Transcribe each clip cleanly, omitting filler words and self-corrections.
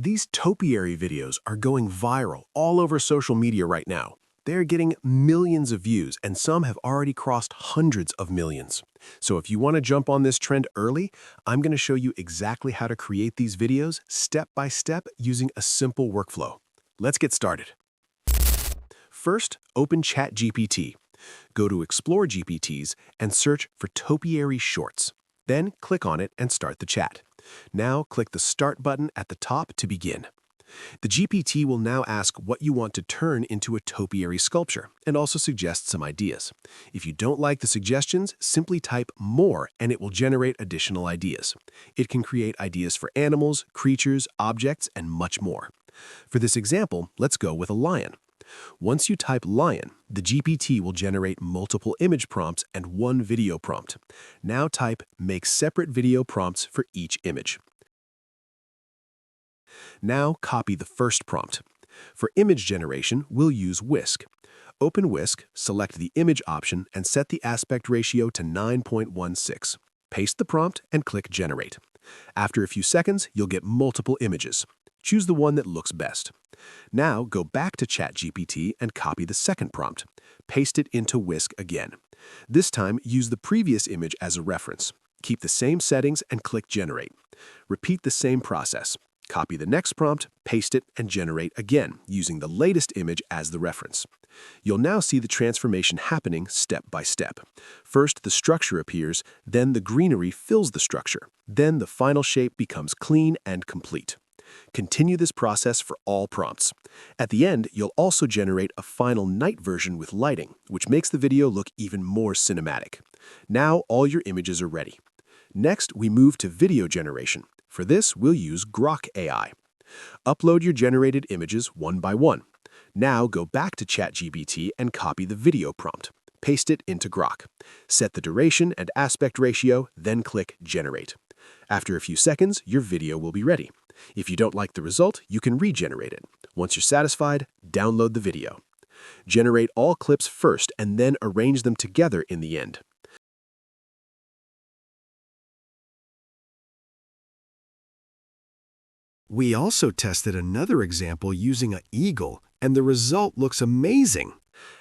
These topiary videos are going viral all over social media right now. They're getting millions of views, and some have already crossed hundreds of millions. So if you want to jump on this trend early, I'm going to show you exactly how to create these videos step by step using a simple workflow. Let's get started. First, open ChatGPT. Go to Explore GPTs and search for Topiary Shorts. Then click on it and start the chat. Now click the Start button at the top to begin. The GPT will now ask what you want to turn into a topiary sculpture and also suggest some ideas. If you don't like the suggestions, simply type "more" and it will generate additional ideas. It can create ideas for animals, creatures, objects, and much more. For this example, let's go with a lion. Once you type lion, the GPT will generate multiple image prompts and one video prompt. Now type make separate video prompts for each image. Now copy the first prompt. For image generation, we'll use Whisk. Open Whisk, select the image option, and set the aspect ratio to 9.16. Paste the prompt and click Generate. After a few seconds, you'll get multiple images. Choose the one that looks best. Now go back to ChatGPT and copy the second prompt. Paste it into Whisk again. This time, use the previous image as a reference. Keep the same settings and click Generate. Repeat the same process. Copy the next prompt, paste it, and generate again, using the latest image as the reference. You'll now see the transformation happening step by step. First, the structure appears, then the greenery fills the structure. Then the final shape becomes clean and complete. Continue this process for all prompts. At the end, you'll also generate a final night version with lighting, which makes the video look even more cinematic. Now all your images are ready. Next, we move to video generation. For this, we'll use Grok AI. Upload your generated images one by one. Now go back to ChatGPT and copy the video prompt. Paste it into Grok. Set the duration and aspect ratio, then click Generate. After a few seconds, your video will be ready. If you don't like the result, you can regenerate it. Once you're satisfied, download the video. Generate all clips first and then arrange them together in the end. We also tested another example using an eagle, and the result looks amazing.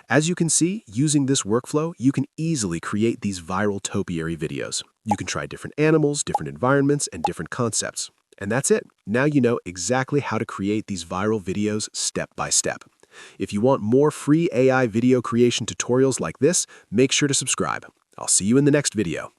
As you can see, using this workflow, you can easily create these viral topiary videos. You can try different animals, different environments, and different concepts. And that's it. Now you know exactly how to create these viral videos step by step. If you want more free AI video creation tutorials like this, make sure to subscribe. I'll see you in the next video.